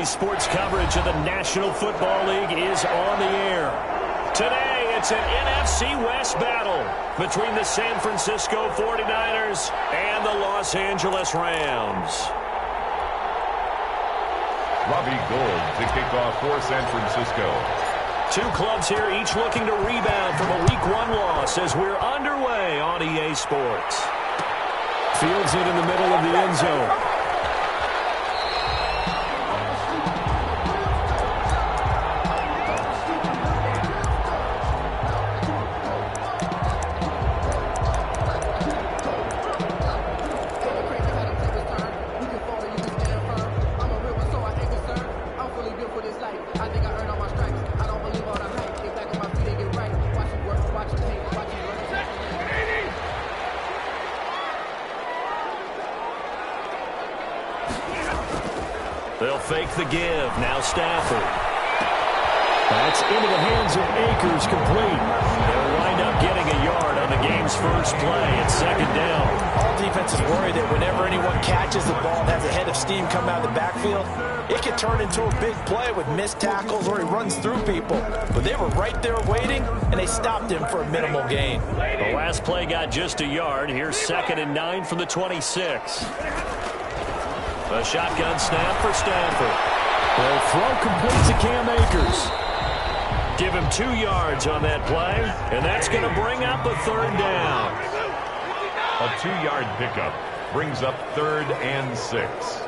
EA Sports coverage of the National Football League is on the air. Today, it's an NFC West battle between the San Francisco 49ers and the Los Angeles Rams. Robbie Gould to kick off for San Francisco. Two clubs here, each looking to rebound from a Week 1 loss as we're underway on EA Sports. Fields it in the middle of the end zone. They'll fake the give. Now Stafford. That's into the hands of Akers, complete. They'll wind up getting a yard on the game's first play. It's second down. All defenses worry that whenever anyone catches the ball and has a head of steam come out of the backfield, it can turn into a big play with missed tackles or he runs through people. But they were right there waiting, and they stopped him for a minimal gain. The last play got just a yard. Here's 2nd and 9 from the 26. A shotgun snap for Stafford. They'll throw complete to Cam Akers. Give him 2 yards on that play, and that's going to bring up a 3rd down. A 2-yard pickup brings up 3rd and 6.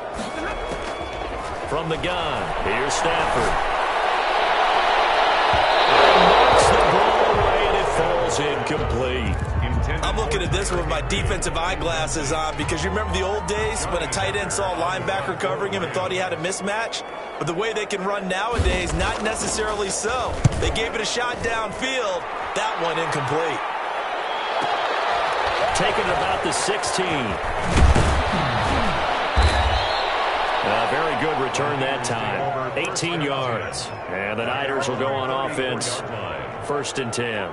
From the gun, here's Stafford. And knocks the ball away, and it falls incomplete. I'm looking at this with my defensive eyeglasses on because you remember the old days when a tight end saw a linebacker covering him and thought he had a mismatch? But the way they can run nowadays, not necessarily so. They gave it a shot downfield. That one incomplete. Taken about the 16. A very good return that time. 18 yards. And the Niners will go on offense. 1st and 10.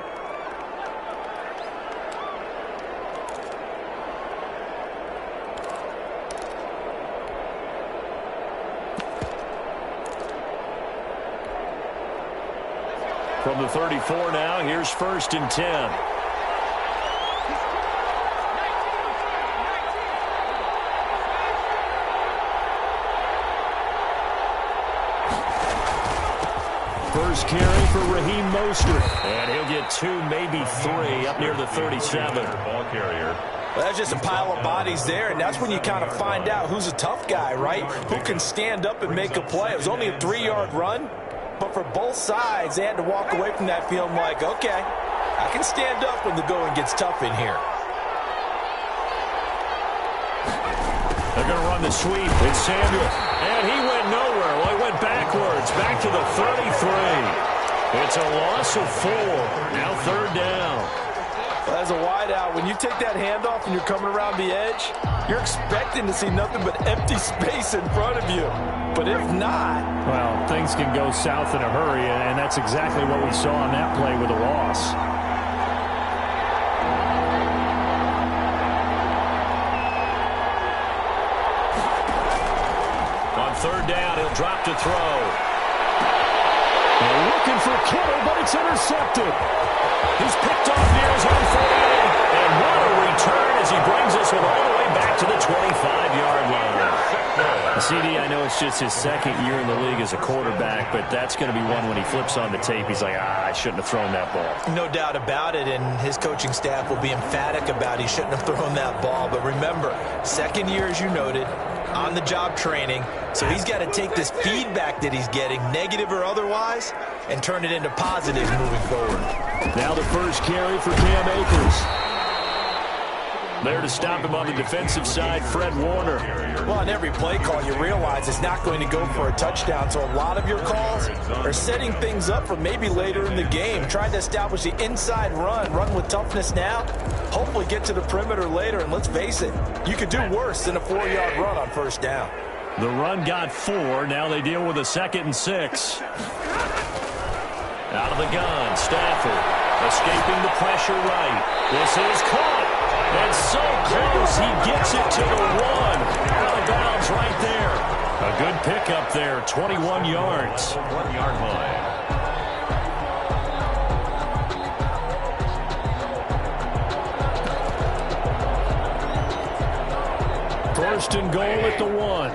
From the 34 now, here's 1st and 10. First carry for Raheem Mostert. And he'll get 2, maybe 3, up near the 37. Ball carrier. Well, that's just a pile of bodies there, and that's when you kind of find out who's a tough guy, right? Who can stand up and make a play. It was only a 3-yard run. But for both sides, they had to walk away from that feeling like, okay, I can stand up when the going gets tough in here. They're going to run the sweep. It's Samuel. And he went nowhere. Well, he went backwards. Back to the 33. It's a loss of 4. Now 3rd down. Well, as a wideout, when you take that handoff and you're coming around the edge, you're expecting to see nothing but empty space in front of you. But if not... well, things can go south in a hurry, and that's exactly what we saw on that play with a loss. On 3rd down, he'll drop to throw. They're looking for Kittle, but it's intercepted. He's picked off near his own 48. And what a return as he brings us all the way back to the 25-yard line. CD, I know it's just his 2nd year in the league as a quarterback, but that's going to be one when he flips on the tape. He's like, I shouldn't have thrown that ball. No doubt about it, and his coaching staff will be emphatic about he shouldn't have thrown that ball. But remember, 2nd year, as you noted, on-the-job training. So he's got to take this feedback that he's getting, negative or otherwise, and turn it into positive moving forward. Now the first carry for Cam Akers. There to stop him on the defensive side, Fred Warner. Well, on every play call, you realize it's not going to go for a touchdown. So a lot of your calls are setting things up for maybe later in the game, trying to establish the inside run with toughness now, hopefully get to the perimeter later. And let's face it, you could do worse than a 4-yard run on 1st down. The run got 4. Now they deal with a 2nd and 6. Out of the gun, Stafford escaping the pressure right. This is caught. And so close, he gets it to the 1. Out of bounds right there. A good pickup there, 21 yards. 1-yard line. First and goal at the 1.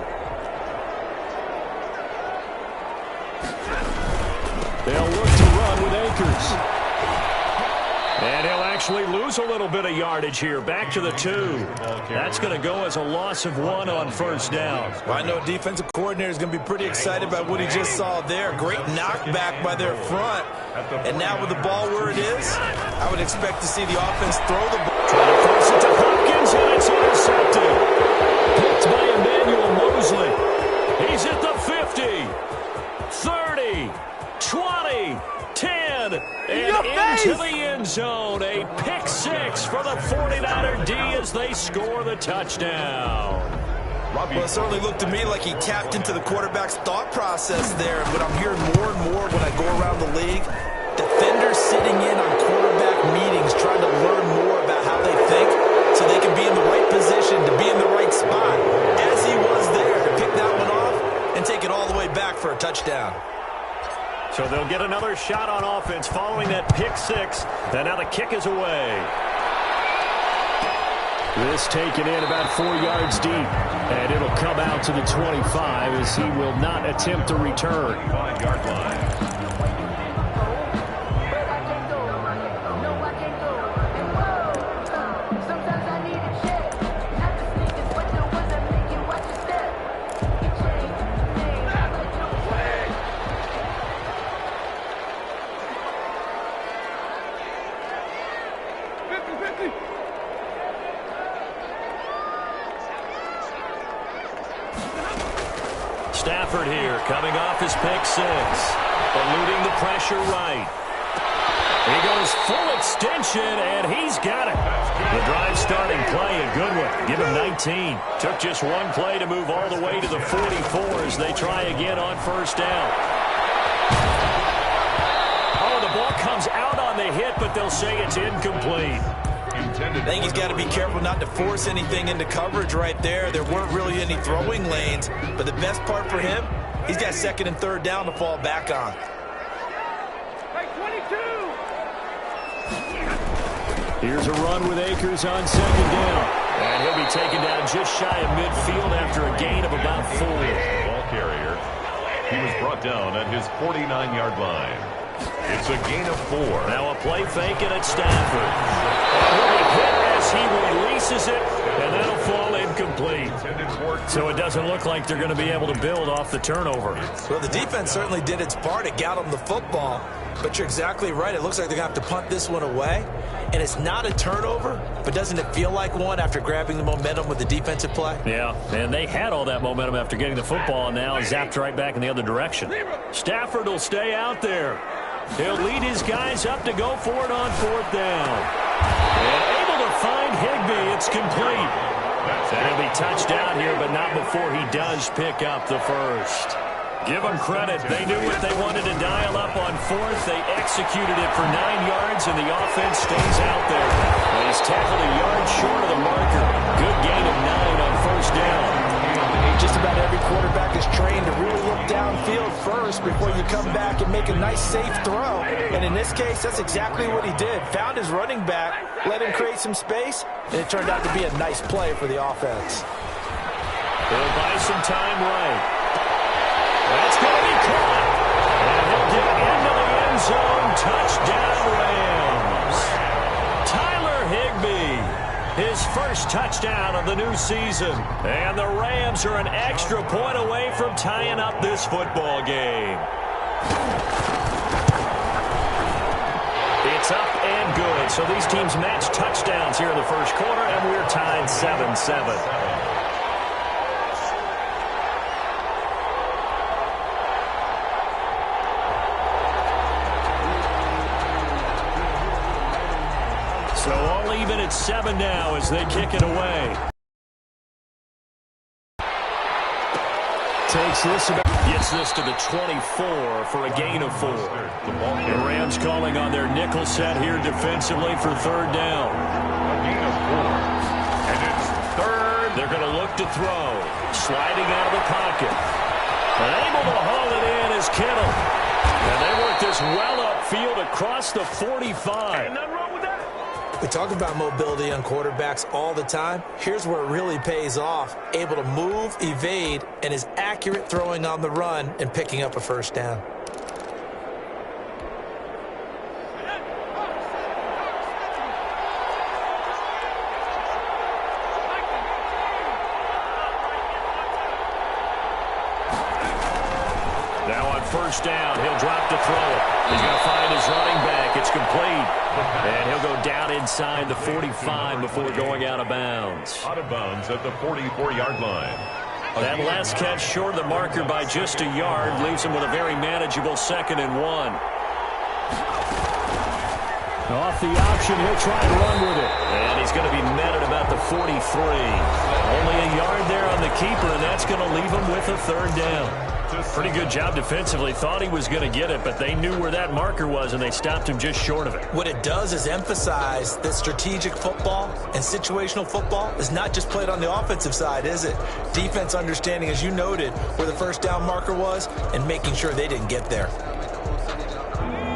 They'll look to run with Akers. And he'll actually lose a little bit of yardage here. Back to the 2. That's going to go as a loss of 1 on first down. Well, I know defensive coordinator is going to be pretty excited about what he just saw there. Great knockback by their front. And now with the ball where it is, I would expect to see the offense throw the ball. Trying to force it to Hopkins, and it's intercepted. Picked by Emmanuel Mosley. He's at the 50, 30, 20, 10, and into the end zone. A pick 6 for the 49er D as they score the touchdown. Well, it certainly looked to me like he tapped into the quarterback's thought process there. But I'm hearing more and more when I go around the league, defenders sitting in on quarterback meetings trying to learn more about how they think so they can be in the right position to be in the right spot. As he was there to pick that one off and take it all the way back for a touchdown. So they'll get another shot on offense following that pick 6. And now the kick is away. This taken in about 4 yards deep. And it'll come out to the 25 as he will not attempt to return. 5-yard line. Stafford here, coming off his pick 6. Eluding the pressure right. He goes full extension, and he's got it. The drive starting play, a good one. Give him 19. Took just one play to move all the way to the 44 as they try again on first down. Oh, the ball comes out on the hit, but they'll say it's incomplete. I think he's got to be careful not to force anything into coverage right there. There weren't really any throwing lanes, but the best part for him, he's got second and third down to fall back on. Here's a run with Akers on second down. And he'll be taken down just shy of midfield after a gain of about 4. Ball carrier. He was brought down at his 49-yard line. It's a gain of 4. Now a play fake and it's Stafford. And he'll be hit as he releases it, and that'll fall incomplete. So it doesn't look like they're going to be able to build off the turnover. Well, the defense certainly did its part. It got them the football. But you're exactly right. It looks like they're going to have to punt this one away. And it's not a turnover, but doesn't it feel like one after grabbing the momentum with the defensive play? Yeah, and they had all that momentum after getting the football, and now zapped right back in the other direction. Stafford will stay out there. He'll lead his guys up to go for it on fourth down. And able to find Higbee. It's complete. And he'll be touched down here, but not before he does pick up the first. Give them credit. They knew what they wanted to dial up on fourth. They executed it for 9 yards, and the offense stays out there. And he's tackled a yard short of the marker. Good gain of 9 on first down. Just about every quarterback is trained to really look downfield first before you come back and make a nice, safe throw. And in this case, that's exactly what he did. Found his running back, let him create some space, and it turned out to be a nice play for the offense. They'll buy some time right. That's going to be caught. And he'll get into the end zone. Touchdown, Rams. Tyler Higbee, his first touchdown of the new season. And the Rams are an extra point away from tying up this football game. It's up and good. So these teams match touchdowns here in the first quarter, and we're tied 7-7. So all even at 7 now as they kick it away. Gets this to the 24 for a gain of 4. The Rams calling on their nickel set here defensively for third down. A gain of 4. And it's 3rd They're going to look to throw. Sliding out of the pocket. And able to haul it in is Kittle. And they work this well upfield across the 45. Nothing wrong with that. We talk about mobility on quarterbacks all the time. Here's where it really pays off. Able to move, evade, and is accurate throwing on the run and picking up a first down. First down. He'll drop to throw it. He's going to find his running back. It's complete. And he'll go down inside the 45 before going out of bounds. Out of bounds at the 44-yard line. That last catch short of the marker by just a yard leaves him with a very manageable 2nd and 1. Off the option, he'll try and run with it. And he's going to be met at about the 43. Only a yard there on the keeper, and that's going to leave him with a 3rd down. Pretty good job defensively. Thought he was going to get it, but they knew where that marker was, and they stopped him just short of it. What it does is emphasize that strategic football and situational football is not just played on the offensive side, is it? Defense understanding, as you noted, where the first down marker was and making sure they didn't get there.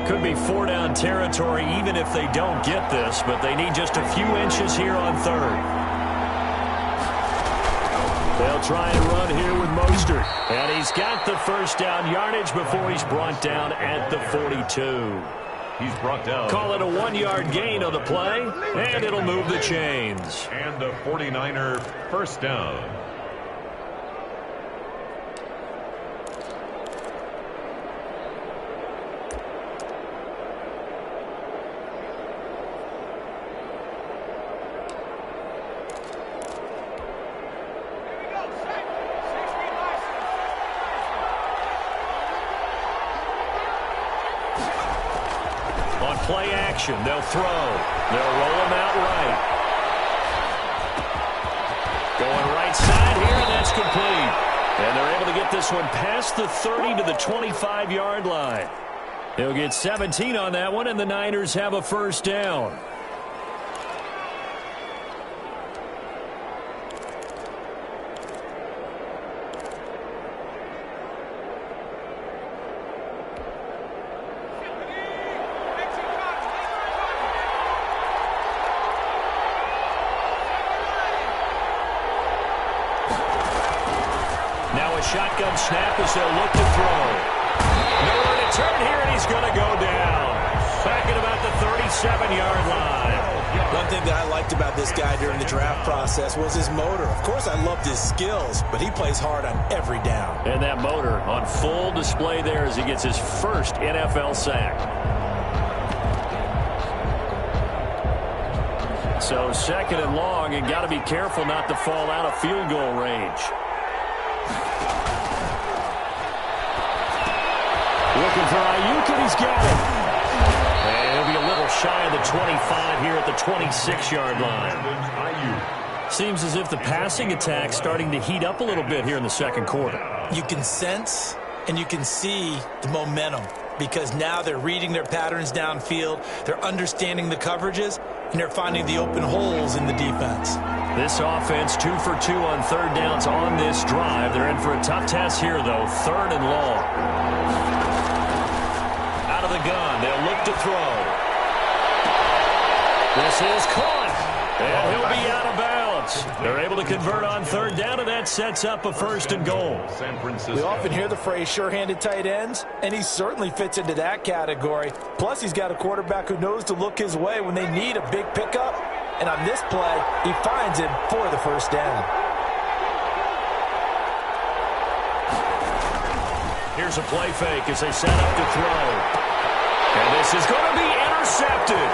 Could be 4-down territory even if they don't get this, but they need just a few inches here on 3rd. They'll try and run here with Mostert. And he's got the first down yardage before he's brought down at the 42. He's brought down. Call it a 1-yard gain on the play, and it'll move the chains. And the 49er first down. Play action. They'll throw. They'll roll him out right. Going right side here, and that's complete. And they're able to get this one past the 30 to the 25-yard line. He'll get 17 on that one, and the Niners have a first down. Shotgun snap as they'll look to throw. Nowhere to turn here, and he's going to go down. Back at about the 37-yard line. One thing that I liked about this guy during the draft process was his motor. Of course, I loved his skills, but he plays hard on every down. And that motor on full display there as he gets his first NFL sack. So 2nd and long, and got to be careful not to fall out of field goal range. Looking for Ayuk, and he's got it. And he'll be a little shy of the 25 here at the 26-yard line. Seems as if the passing attack's starting to heat up a little bit here in the 2nd quarter. You can sense and you can see the momentum because now they're reading their patterns downfield, they're understanding the coverages, and they're finding the open holes in the defense. This offense 2 for 2 on 3rd downs on this drive. They're in for a tough task here, though. 3rd and long. Out of the gun, they'll look to throw. This is caught, and he'll be out of bounds. They're able to convert on 3rd down, and that sets up a 1st and goal. San Francisco. We often hear the phrase sure-handed tight ends, and he certainly fits into that category. Plus, he's got a quarterback who knows to look his way when they need a big pickup. And on this play, he finds him for the 1st down. Here's a play fake as they set up to throw. And this is going to be intercepted.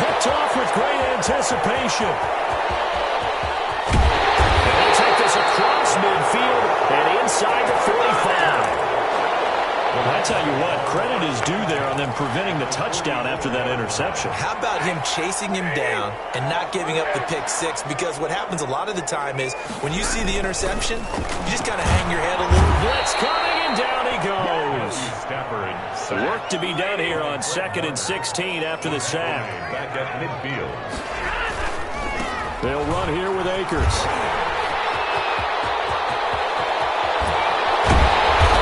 Picked off with great anticipation. And they take this across midfield and inside the 45. Well, I tell you what, credit is due there on them preventing the touchdown after that interception. How about him chasing him down and not giving up the pick six? Because what happens a lot of the time is when you see the interception, you just kind of hang your head a little. Blitz coming, and down he goes. Work to be done here on 2nd and 16 after the sack. Back at midfield. They'll run here with Akers.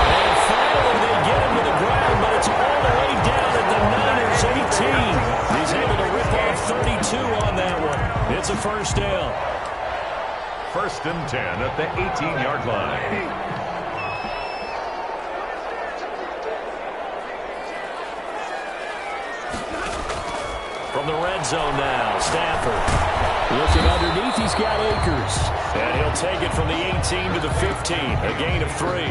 And finally they get him to the ground, but it's all the way down at the Niners 18. He's able to rip off 32 on that one. It's a first down. 1st and 10 at the 18-yard line. From the red zone now, Stafford. Looking underneath, he's got Akers. And he'll take it from the 18 to the 15. A gain of 3.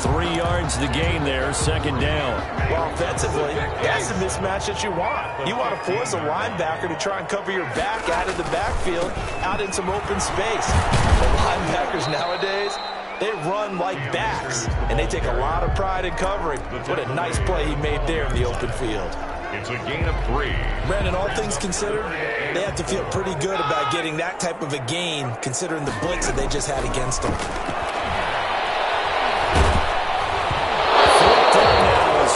3 yards the gain there, 2nd down. Well, offensively, that's the mismatch that you want. You want to force a linebacker to try and cover your back out of the backfield, out in some open space. The linebackers nowadays, they run like backs, and they take a lot of pride in covering. What a nice play he made there in the open field. It's a gain of 3. Brandon, all things considered, they have to feel pretty good about getting that type of a gain, considering the blitz that they just had against them.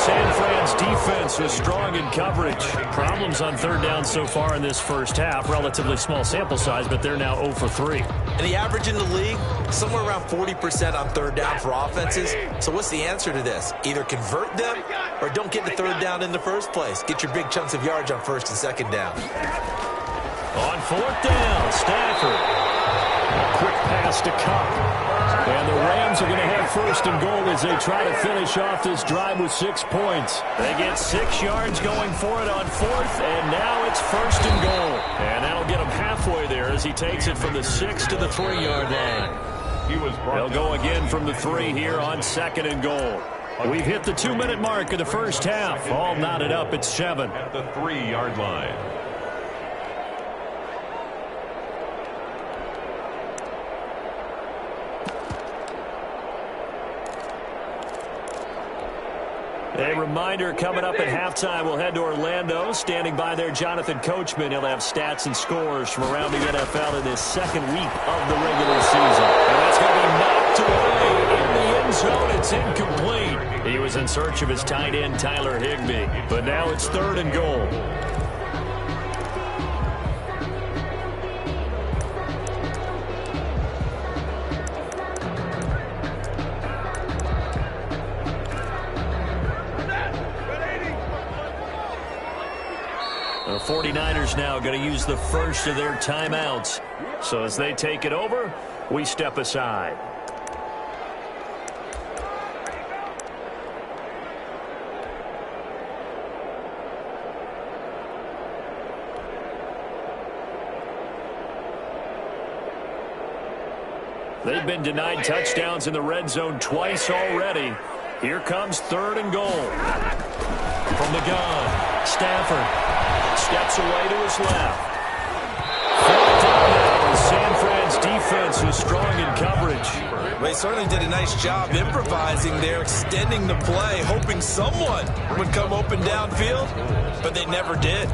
San Fran's defense was strong in coverage. Problems on 3rd down so far in this first half. Relatively small sample size, but they're now 0 for 3. And the average in the league, somewhere around 40% on 3rd down for offenses. So what's the answer to this? Either convert them or don't get the 3rd down in the first place. Get your big chunks of yards on 1st and 2nd down. On 4th down, Stafford. A quick pass to Cup. And the Rams are going to have 1st and goal as they try to finish off this drive with 6 points. They get 6 yards going for it on 4th, and now it's 1st and goal. And that'll get him halfway there as he takes it from the 6 to the 3-yard line. They'll go again from the 3 here on 2nd and goal. We've hit the 2-minute mark of the first half. All knotted up at 7. At the 3-yard line. A reminder, coming up at halftime, we'll head to Orlando. Standing by there, Jonathan Coachman. He'll have stats and scores from around the NFL in this 2nd week of the regular season. And that's going to be knocked away in the end zone. It's incomplete. He was in search of his tight end, Tyler Higbee. But now it's 3rd and goal. The 49ers now going to use the first of their timeouts. So as they take it over, we step aside. They've been denied touchdowns in the red zone twice already. Here comes 3rd and goal. From the gun, Stafford steps away to his left. 4th down now. San Fran's defense was strong in coverage. Well, they certainly did a nice job improvising there, extending the play, hoping someone would come open downfield, but they never did.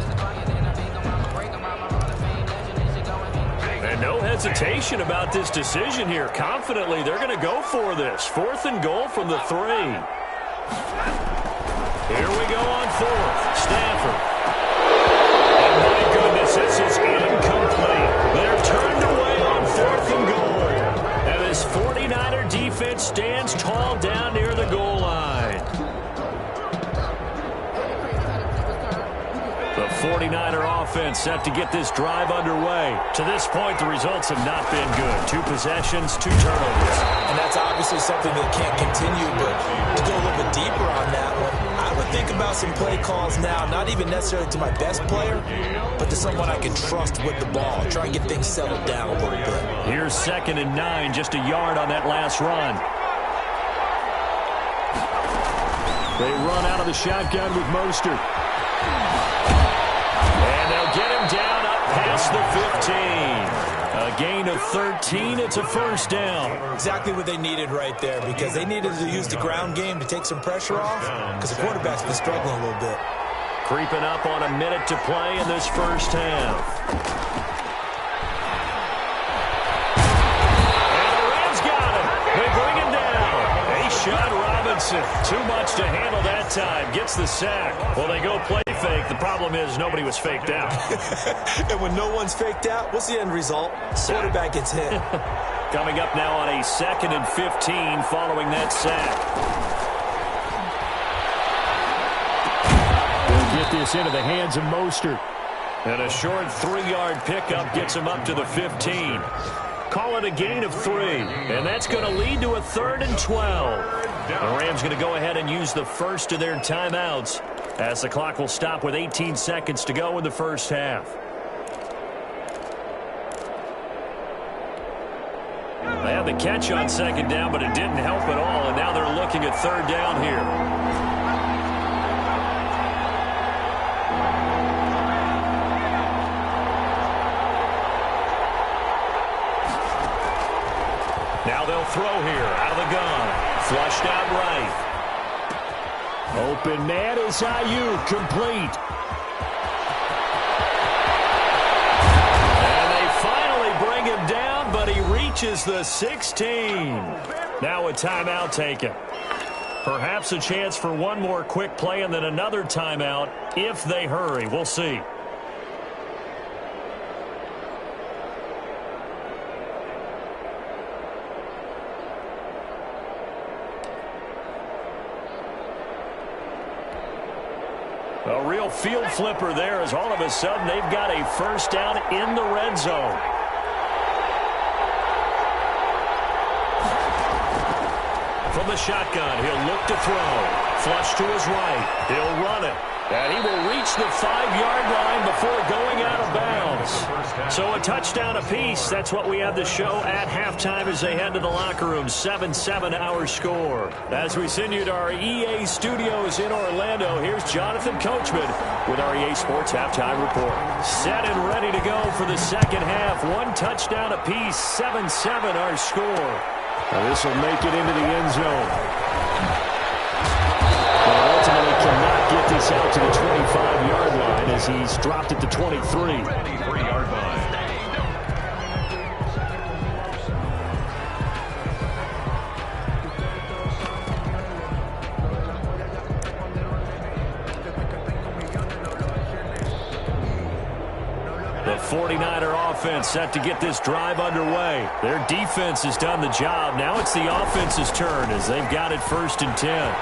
And no hesitation about this decision here. Confidently, they're going to go for this. 4th and goal from the 3. Here we go on 4th. Stafford. And my goodness, this is incomplete. They're turned away on 4th and goal. And this 49er defense stands tall down near the goal line. The 49er offense set to get this drive underway. To this point, the results have not been good. 2 possessions, 2 turnovers. And that's obviously something that can't continue, but to go a little bit deeper on that one, I would think about some play calls now, not even necessarily to my best player, but to someone I can trust with the ball. Try and get things settled down a little bit. Here's 2nd and 9, just a yard on that last run. They run out of the shotgun with Mostert. And they'll get him down up past the 15. A gain of 13. It's a 1st down. Exactly what they needed right there, because they needed to use the ground game to take some pressure off, because the quarterback's been struggling a little bit. Creeping up on a minute to play in this first half. And the Rams got him. They bring him down. A shot Robinson. Too much to handle that time. Gets the sack. Well, they go play fake. The problem is nobody was faked out. And when no one's faked out, what's the end result? Quarterback gets hit. Coming up now on a 2nd and 15 following that sack. They'll get this into the hands of Mostert. And a short 3-yard pickup gets him up to the 15. Call it a gain of 3. And that's going to lead to a 3rd and 12. The Rams going to go ahead and use the first of their timeouts as the clock will stop with 18 seconds to go in the first half. They had the catch on 2nd down, but it didn't help at all. And now they're looking at 3rd down here. Now they'll throw here out of the gun. Flushed out right. Open man is Ayuk, complete. And they finally bring him down, but he reaches the 16. Now a timeout taken. Perhaps a chance for one more quick play and then another timeout if they hurry. We'll see. A real field flipper there as all of a sudden they've got a first down in the red zone. From the shotgun, he'll look to throw. Flush to his right. He'll run it. And he will reach the 5-yard line before going out of bounds. So a touchdown apiece. That's what we have to show at halftime as they head to the locker room. 7-7 our score. As we send you to our EA studios in Orlando, here's Jonathan Coachman with our EA Sports Halftime Report. Set and ready to go for the second half. 1 touchdown apiece. 7-7 our score. Well, this will make it into the end zone. Ultimately cannot get this out to the 25-yard line as he's dropped it to 23. 23-yard line. The 49er offense set to get this drive underway. Their defense has done the job. Now it's the offense's turn as they've got it 1st and 10.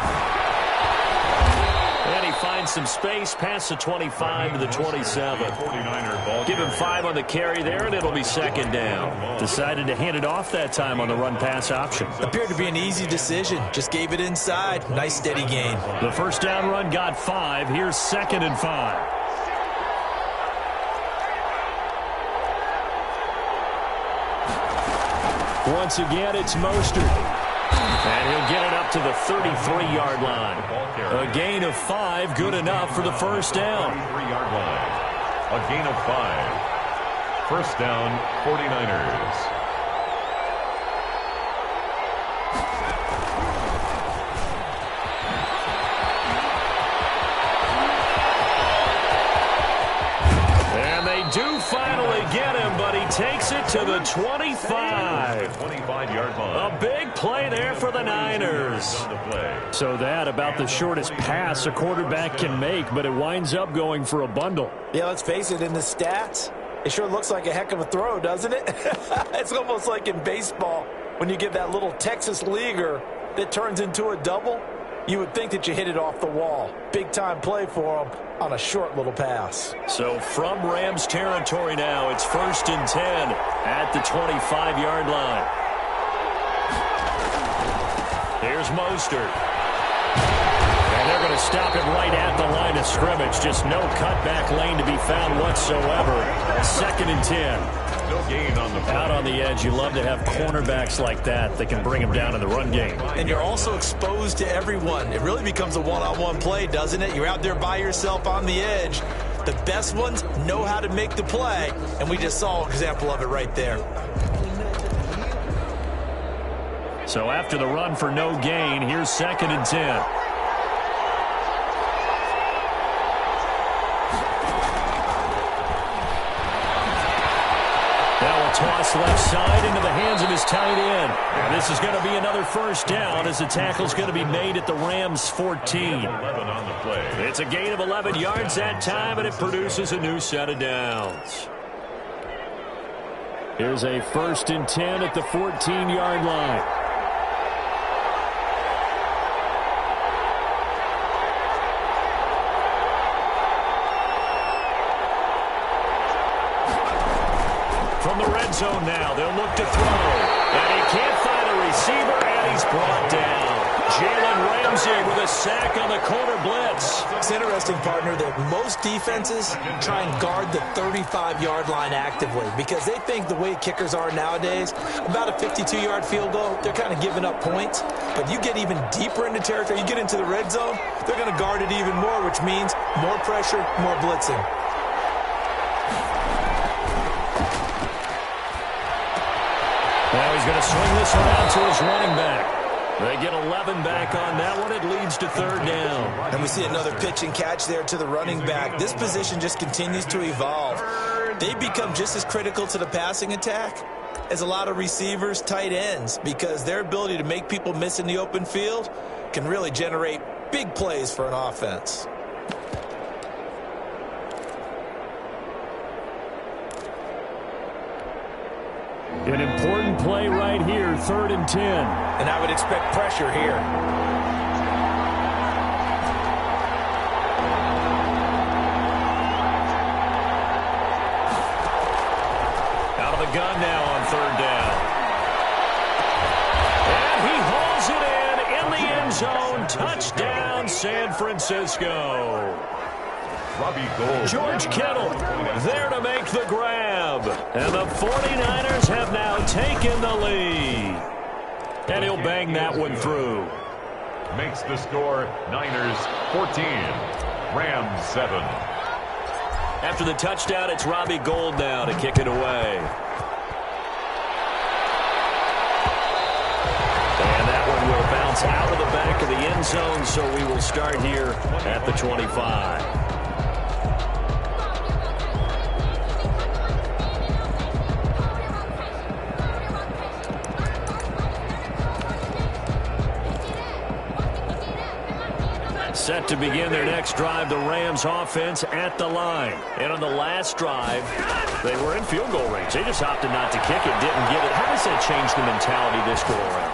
And he finds some space past the 25 to the 27. Give him 5 on the carry there, and it'll be 2nd down. Decided to hand it off that time on the run-pass option. Appeared to be an easy decision. Just gave it inside. Nice steady gain. The first down run got 5. Here's 2nd and 5. Once again, it's Mostert. And he'll get it up to the 33-yard line. A gain of 5, good enough for the first down. 33-yard line. A gain of 5. First down, 49ers. Do finally get him, but he takes it to the 25. 25-yard line. A big play there for the Niners. So that about the shortest pass a quarterback can make, but it winds up going for a bundle. Yeah, let's face it, in the stats, it sure looks like a heck of a throw, doesn't it? It's almost like in baseball when you get that little Texas leaguer that turns into a double. You would think that you hit it off the wall. Big-time play for him on a short little pass. So from Rams territory now, it's 1st and 10 at the 25-yard line. Here's Mostert. And they're going to stop him right at the line of scrimmage. Just no cutback lane to be found whatsoever. 2nd and 10. No gain on the play. Out on the edge, you love to have cornerbacks like that can bring him down in the run game. And you're also exposed to everyone. It really becomes a one-on-one play, doesn't it? You're out there by yourself on the edge. The best ones know how to make the play, and we just saw an example of it right there. So after the run for no gain, here's 2nd and 10. toss left side into the hands of his tight end. And this is going to be another first down as the tackle's going to be made at the Rams' 14. It's a gain of 11 yards that time, and it produces a new set of downs. Here's a 1st and 10 at the 14-yard line. From the red zone now, they'll look to throw. And he can't find a receiver, and he's brought down. Jalen Ramsey with a sack on the corner blitz. It's interesting, partner, that most defenses try and guard the 35-yard line actively because they think the way kickers are nowadays, about a 52-yard field goal, they're kind of giving up points. But you get even deeper into territory, you get into the red zone, they're going to guard it even more, which means more pressure, more blitzing. Now he's going to swing this around to his running back. They get 11 back on that one. It leads to 3rd down. And we see another pitch and catch there to the running back. This position just continues to evolve. They become just as critical to the passing attack as a lot of receivers, tight ends, because their ability to make people miss in the open field can really generate big plays for an offense. An important play right here, 3rd and 10. And I would expect pressure here. Out of the gun now on 3rd down. And he hauls it in the end zone. Touchdown, San Francisco. Robbie Gould. George Kittle there to make the grab. And the 49ers have now taken the lead. And he'll bang that one through. Makes the score Niners 14, Rams 7. After the touchdown, it's Robbie Gould now to kick it away. And that one will bounce out of the back of the end zone, so we will start here at the 25. Set to begin their next drive, the Rams offense at the line. And on the last drive, they were in field goal range. They just opted not to kick it, didn't get it. How does that change the mentality this go around?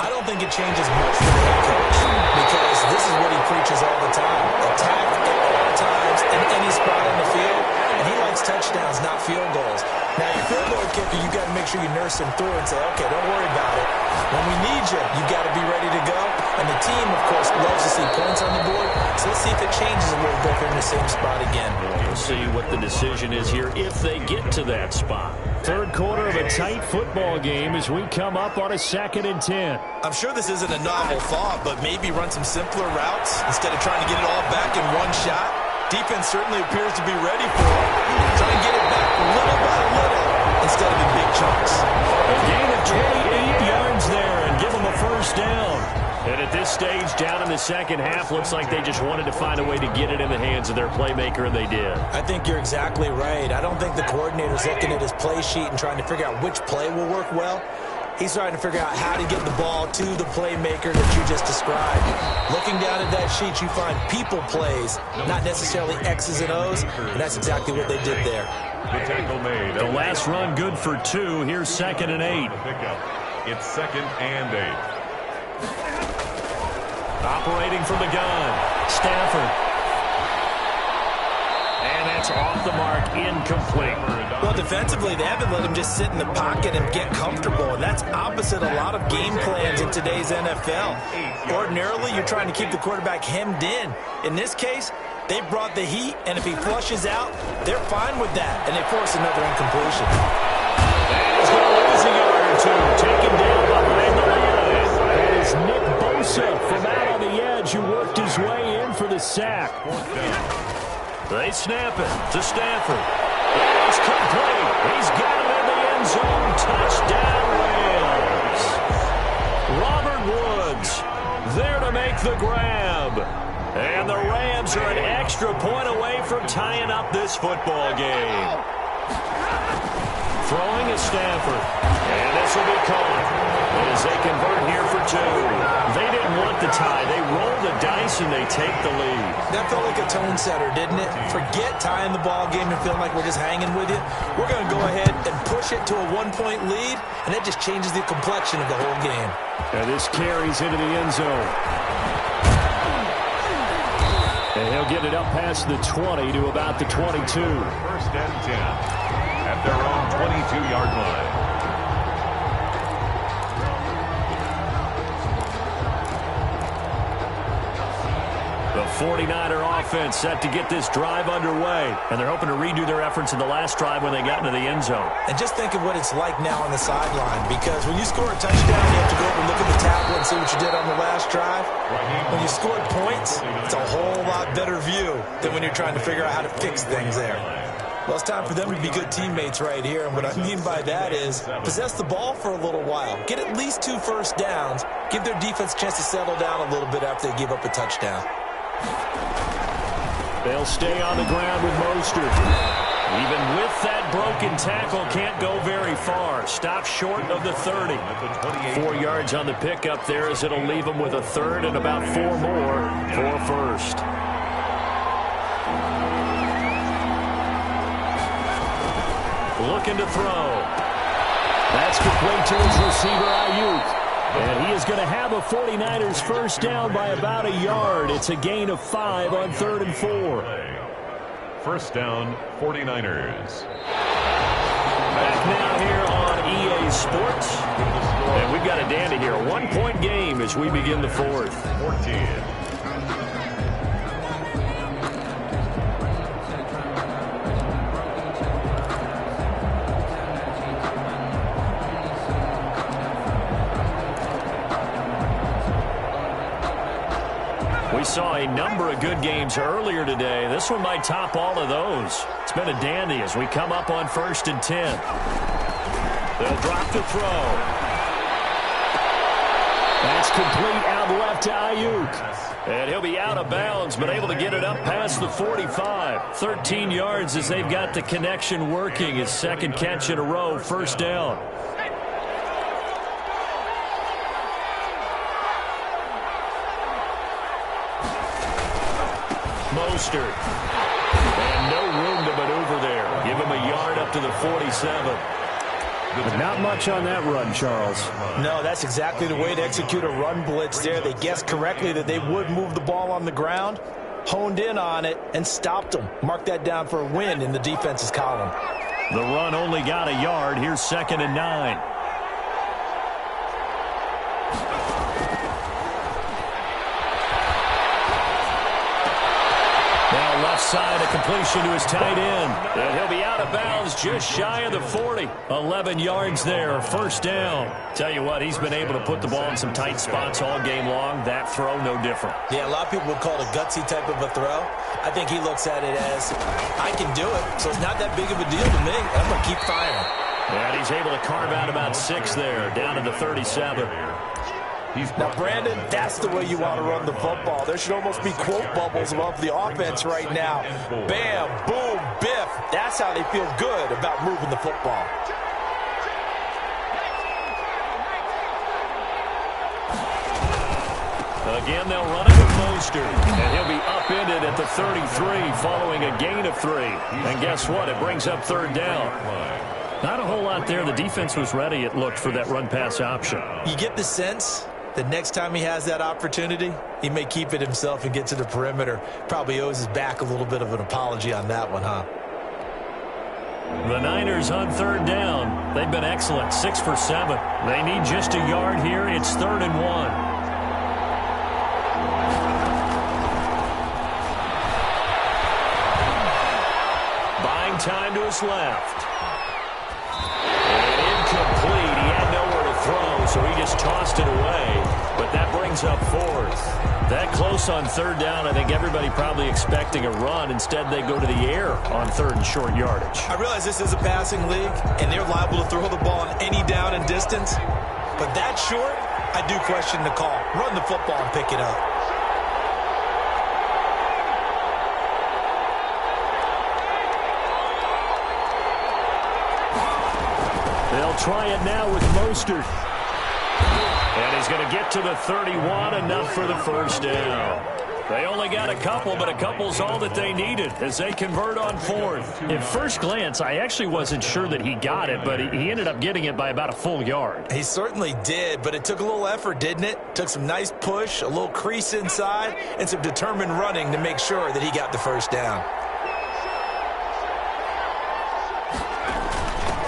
I don't think it changes much for the head coach because this is what he preaches all the time. Attack at all times in any spot on the field. And he likes touchdowns, not field goals. Now, your field goal kicker, you got to make sure you nurse him through and say, okay, don't worry about it. When we need you, you got to be ready to go. And the team, of course, loves to see points on the board. So let's see if it changes a little bit if they're in the same spot again. We'll see what the decision is here if they get to that spot. 3rd quarter of a tight football game as we come up on a 2nd and 10. I'm sure this isn't a novel thought, but maybe run some simpler routes instead of trying to get it all back in one shot. Defense certainly appears to be ready for it. Try and get it back little by little instead of in big chunks. A gain of 28 yards there and give them a 1st down. And at this stage, down in the second half, looks like they just wanted to find a way to get it in the hands of their playmaker, and they did. I think you're exactly right. I don't think the coordinator's looking at his play sheet and trying to figure out which play will work well. He's trying to figure out how to get the ball to the playmaker that you just described. Looking down at that sheet, you find people plays, not necessarily X's and O's, and that's exactly what they did there. The tackle made. The last run good for 2. Here's 2nd and 8. It's 2nd and 8. Operating from the gun, Stafford. And that's off the mark, incomplete. Well, defensively, they haven't let him just sit in the pocket and get comfortable, and that's opposite a lot of game plans in today's NFL. Ordinarily, you're trying to keep the quarterback hemmed in. In this case, they brought the heat, and if he flushes out, they're fine with that, and they force another incompletion. And he's going to lose a yard or two, taken down behind the line. That is Nick Bosa from out on the edge who worked his way in for the sack. They snap it to Stafford. And it's complete. He's got it in the end zone. Touchdown, Rams. Robert Woods there to make the grab. And the Rams are an extra point away from tying up this football game. Throwing is Stafford. And this will be caught as they convert here for 2. They didn't want the tie. They rolled the dice and they take the lead. That felt like a tone setter, didn't it? Forget tying the ball game and feeling like we're just hanging with you. We're going to go ahead and push it to a 1-point lead, and that just changes the complexion of the whole game. And this carries into the end zone. And he'll get it up past the 20 to about the 22. First and 10 at their own 22-yard line. The 49er offense set to get this drive underway. And they're hoping to redo their efforts in the last drive when they got into the end zone. And just think of what it's like now on the sideline, because when you score a touchdown, you have to go up and look at the tablet and see what you did on the last drive. When you scored points, it's a whole lot better view than when you're trying to figure out how to fix things there. Well, it's time for them to be good teammates right here. And what I mean by that is possess the ball for a little while. Get at least 2 first downs. Give their defense a chance to settle down a little bit after they give up a touchdown. They'll stay on the ground with Mostert. Even with that broken tackle, can't go very far. Stop short of the 30. 4 yards on the pickup there as it'll leave them with a third and about 4 more for first. Looking to throw. That's complete to his receiver, Ayuk. And he is going to have a 49ers first down by about a yard. It's a gain of 5 on 3rd and 4. First down, 49ers. Back now here on EA Sports. And we've got a dandy here. A 1-point game as we begin the 4th. 14. We saw a number of good games earlier today. This one might top all of those. It's been a dandy as we come up on 1st and 10. They'll drop to throw. That's complete out left to Ayuk. And he'll be out of bounds, but able to get it up past the 45. 13 yards as they've got the connection working. His second catch in a row, first down. Mostert. And no room to maneuver there. Give him a yard up to the 47. But not much on that run, Charles. No, that's exactly the way to execute a run blitz there. They guessed correctly that they would move the ball on the ground, honed in on it, and stopped them. Mark that down for a win in the defense's column. The run only got a yard. Here's 2nd and 9. Left side, a completion to his tight end. And he'll be out of bounds just shy of the 40. 11 yards there, first down. Tell you what, he's been able to put the ball in some tight spots all game long. That throw, no different. Yeah, a lot of people would call it a gutsy type of a throw. I think he looks at it as, I can do it, so it's not that big of a deal to me. I'm going to keep firing. And he's able to carve out about 6 there, down to the 37. Now, Brandon, that's the way you want to run the football. There should almost be quote bubbles above the offense right now. Bam, boom, biff. That's how they feel good about moving the football. Again, they'll run it with Mostert. And he'll be upended at the 33 following a gain of 3. And guess what? It brings up 3rd down. Not a whole lot there. The defense was ready, it looked, for that run-pass option. You get the sense that next time he has that opportunity, he may keep it himself and get to the perimeter. Probably owes his back a little bit of an apology on that one, huh? The Niners on 3rd down. They've been excellent, 6 for 7. They need just a yard here. It's 3rd and 1. Buying time to his left. And incomplete. He had nowhere to throw, so he just tossed it away. But that brings up 4th. That close on 3rd down, I think everybody probably expecting a run. Instead, they go to the air on 3rd and short yardage. I realize this is a passing league, and they're liable to throw the ball on any down and distance. But that short, I do question the call. Run the football and pick it up. try it now with Mostert. And he's going to get to the 31, enough for the first down. They only got a couple, but a couple's all that they needed as they convert on fourth. At first glance, I actually wasn't sure that he got it, but he ended up getting it by about a full yard. He certainly did, but it took a little effort, didn't it? Took some nice push, a little crease inside, and some determined running to make sure that he got the first down.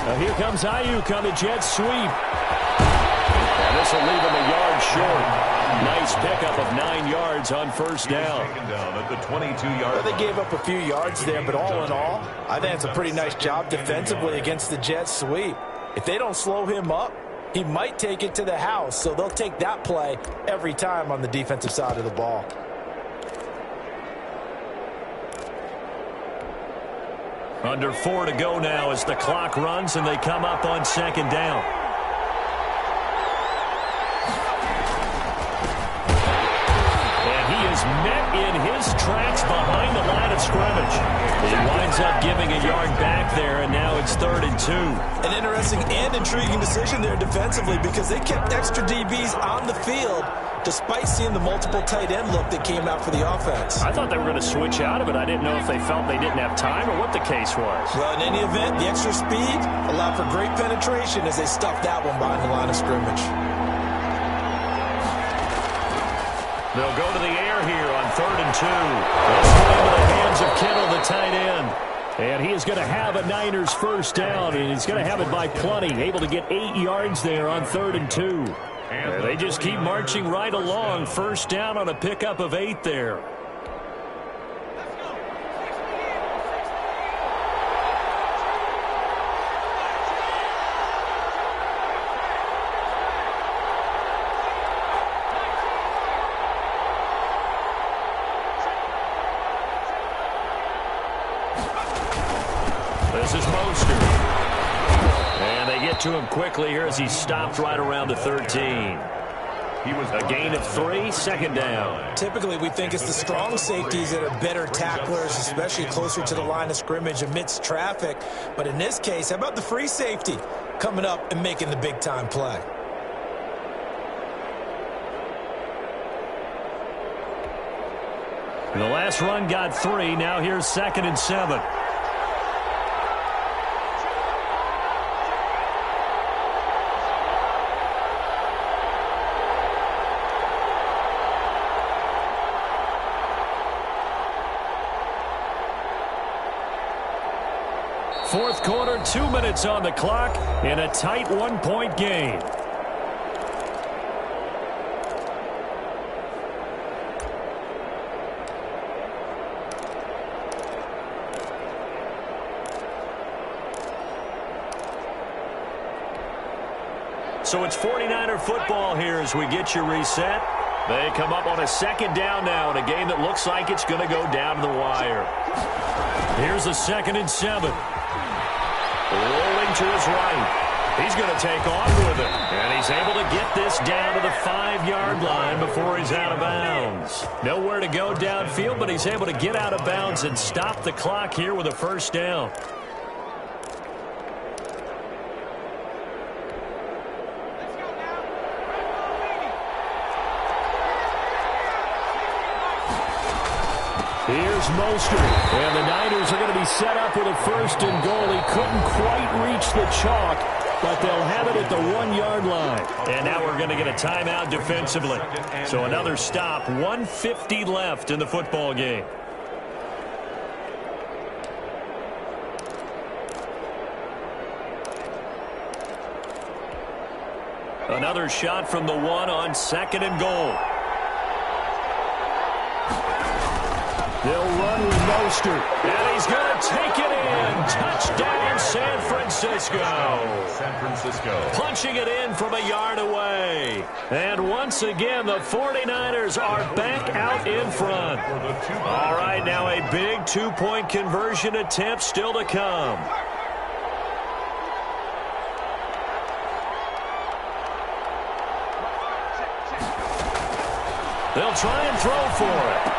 Now here comes Ayuk on the jet sweep. And this will leave him a yard short. Nice pickup of 9 yards on first down. Taken down at the 22-yard Well, they gave up a few yards there, but all in all, I think it's a pretty nice job defensively against the jet sweep. If they don't slow him up, he might take it to the house, so they'll take that play every time on the defensive side of the ball. Under 4 to go now as the clock runs and they come up on second down. Met in his tracks behind the line of scrimmage. He winds up giving a yard back there, and now it's 3rd and 2. An interesting and intriguing decision there defensively because they kept extra DBs on the field despite seeing the multiple tight end look that came out for the offense. I thought they were going to switch out of it. I didn't know if they felt they didn't have time or what the case was. Well, in any event, the extra speed allowed for great penetration as they stuffed that one behind the line of scrimmage. They'll go to the air here on 3rd and 2. This one into the hands of Kittle, the tight end. And he is going to have a Niners first down, and he's going to have it by plenty. Able to get 8 yards there on 3rd and 2. And they just keep marching right along. First down on a pickup of 8 there. This is Mostert. And they get to him quickly here as he stopped right around the 13. He was a gain of 3, second down. Typically, we think it's the strong safeties that are better tacklers, especially closer to the line of scrimmage amidst traffic. But in this case, how about the free safety coming up and making the big-time play? The last run got 3. Now here's 2nd and 7. Fourth quarter, 2 minutes on the clock in a tight 1-point game. So it's 49er football here as we get you reset. They come up on a second down now in a game that looks like it's going to go down to the wire. Here's a 2nd and 7. Rolling to his right. He's going to take off with it. And he's able to get this down to the 5-yard line before he's out of bounds. Nowhere to go downfield, but he's able to get out of bounds and stop the clock here with a first down. Here's Mostert, and the Niners are going to be set up with a 1st and goal. He couldn't quite reach the chalk, but they'll have it at the 1-yard line. And now we're going to get a timeout defensively. So another stop, 1:50 left in the football game. Another shot from the 1 on 2nd and goal. They'll run with Mostert. And he's going to take it in. Touchdown, San Francisco. San Francisco. Punching it in from a yard away. And once again, the 49ers are back out in front. All right, now a big 2-point conversion attempt still to come. They'll try and throw for it.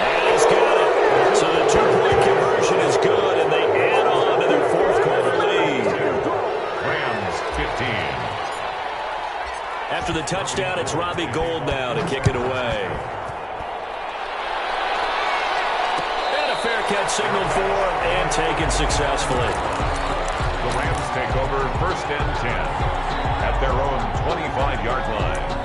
And he's got it. So the 2-point conversion is good, and they add on to their 4th quarter lead. Rams 15, after the touchdown, it's Robbie Gould now to kick it away. And a fair catch signaled for and taken successfully. The Rams take over 1st and 10 at their own 25-yard line.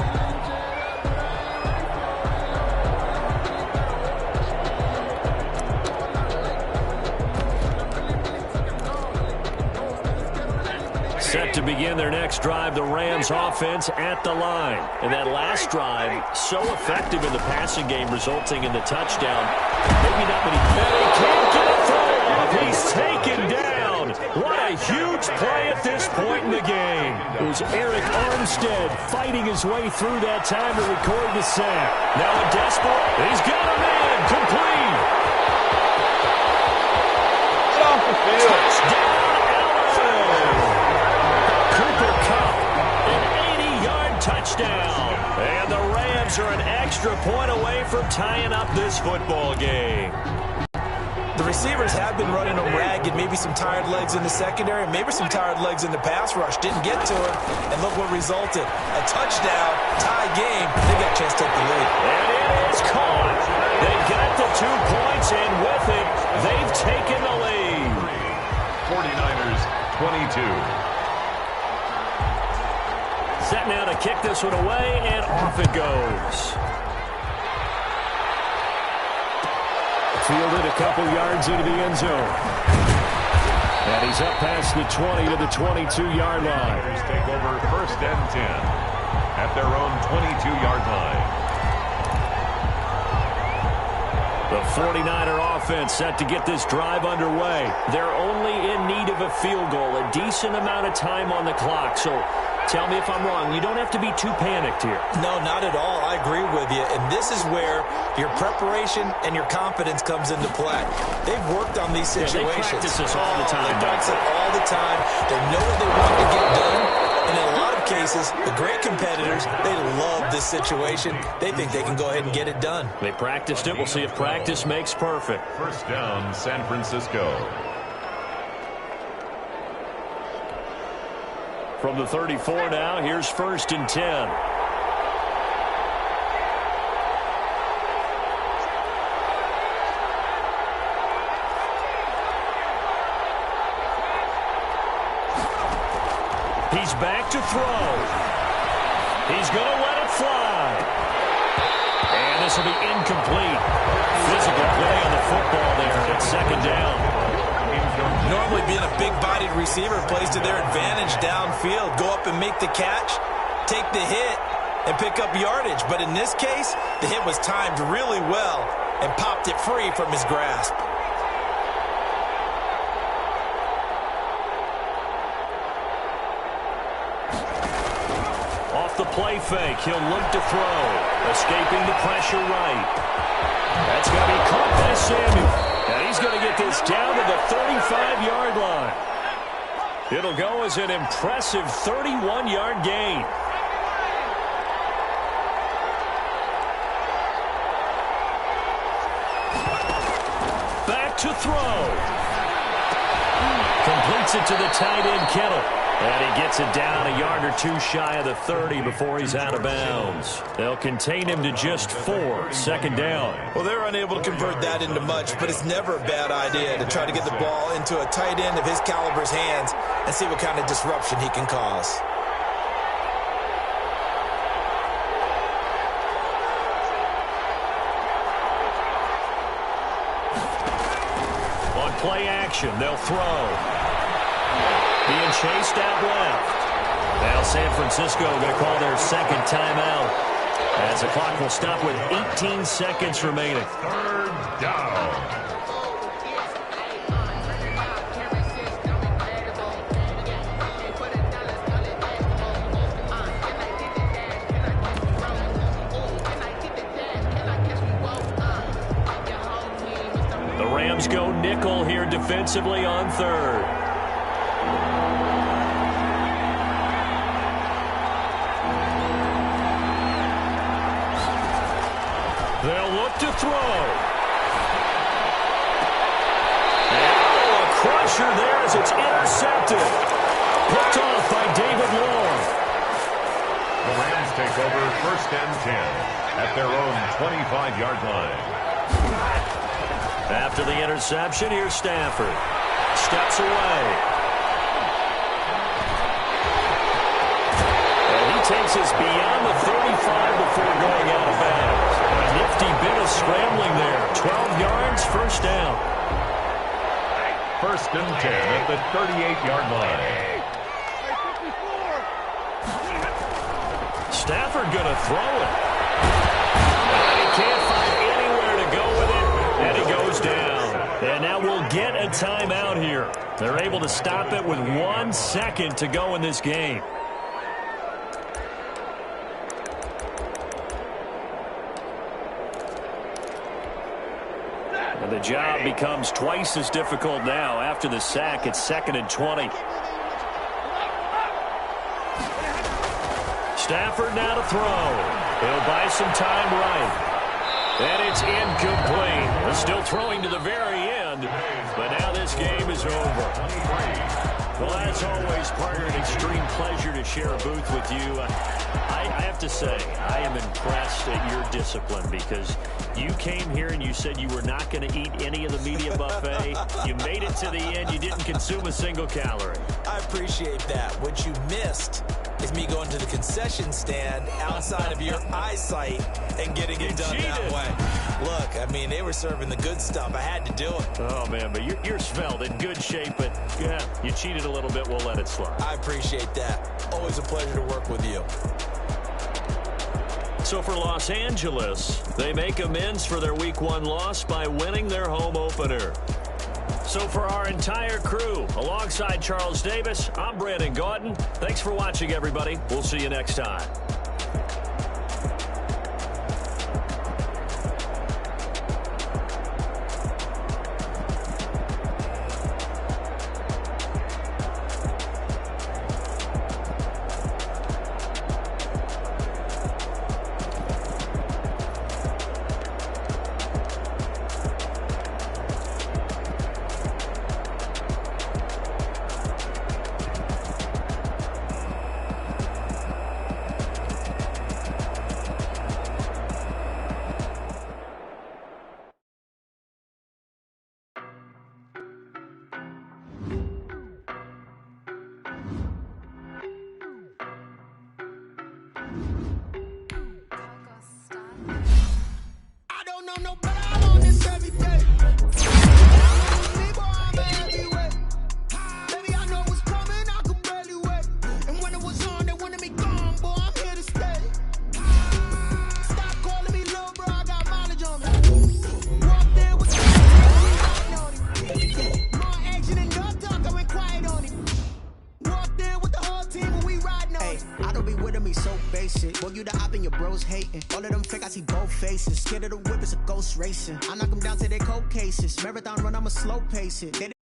Set to begin their next drive, the Rams offense at the line. And that last drive, so effective in the passing game, resulting in the touchdown. Maybe not many. And he can't get it through. He's taken down. What a huge play at this point in the game. It was Eric Armstead fighting his way through that time to record the sack. Now a desperate. He's got a man. Complete. Get off the field. Touchdown, Allen. Cooper Kupp, an 80-yard touchdown. And the Rams are an extra point away from tying up this football game. The receivers have been running them ragged, maybe some tired legs in the secondary, maybe some tired legs in the pass rush. Didn't get to it, and look what resulted. A touchdown, tie game. They got a chance to take the lead. And it is caught. They got the 2 points, and with it, they've taken the lead. 49ers 22. Set now to kick this one away, and off it goes. Fielded a couple yards into the end zone. And he's up past the 20 to the 22-yard line. Niners take over 1st and 10 at their own 22-yard line. The 49er offense set to get this drive underway. They're only in need of a field goal, a decent amount of time on the clock. So tell me if I'm wrong. You don't have to be too panicked here. No, not at all. I agree with you. And this is where your preparation and your confidence comes into play. They've worked on these situations. They practice this all the time. They practice it all the time. They know what they want to get done. And in a lot of cases, the great competitors, they love this situation. They think they can go ahead and get it done. They practiced it. We'll see if practice makes perfect. 1st down, San Francisco. From the 34 now, here's 1st and 10. He's back to throw. He's going to let it fly. And this will be incomplete. Physical play on the football there at 2nd down. Normally being a big-bodied receiver plays to their advantage downfield. Go up and make the catch, take the hit, and pick up yardage. But in this case, the hit was timed really well and popped it free from his grasp. Off the play fake, he'll look to throw. Escaping the pressure right. That's going to be caught by Samuel. And he's going to get this down to the 35-yard line. It'll go as an impressive 31-yard gain. Back to throw. Completes it to the tight end, Kittle. And he gets it down a yard or two shy of the 30 before he's out of bounds. They'll contain him to just 4, 2nd down. Well, they're unable to convert that into much, but it's never a bad idea to try to get the ball into a tight end of his caliber's hands and see what kind of disruption he can cause. On play action, they'll throw. Being chased out left. Now San Francisco going to call their 2nd timeout as the clock will stop with 18 seconds remaining. 3rd down. The Rams go nickel here defensively on 3rd. They'll look to throw. Oh, a crusher there as it's intercepted. Picked off by David Long. The Rams take over 1st and 10 at their own 25-yard line. After the interception, here's Stafford. Steps away. And he takes us beyond the 35 before going out of bounds. A nifty bit of scrambling there. 12 yards, 1st down. 1st and 10 at the 38-yard line. Stafford going to throw it. And he can't find anywhere to go with it, and he goes down. And now we'll get a timeout here. They're able to stop it with 1 second to go in this game. And the job becomes twice as difficult now after the sack. It's 2nd and 20. Stafford now to throw. He'll buy some time right. And it's incomplete. They're still throwing to the very end, but now this game is over. Well, as always, partner, an extreme pleasure to share a booth with you. I have to say, I am impressed at your discipline because you came here and you said you were not going to eat any of the media buffet. You made it to the end. You didn't consume a single calorie. I appreciate that. What you missed is me going to the concession stand outside of your eyesight and getting it done that way. Look, I mean, they were serving the good stuff. I had to do it. Oh, man, but you're svelte, in good shape, but yeah, you cheated a little bit. We'll let it slide. I appreciate that. Always a pleasure to work with you. So for Los Angeles, they make amends for their Week 1 loss by winning their home opener. So for our entire crew, alongside Charles Davis, I'm Brandon Gaudin. Thanks for watching, everybody. We'll see you next time. Scared of the whip, it's a ghost racing. I knock them down to their cold cases. Marathon run, I'ma slow pace it.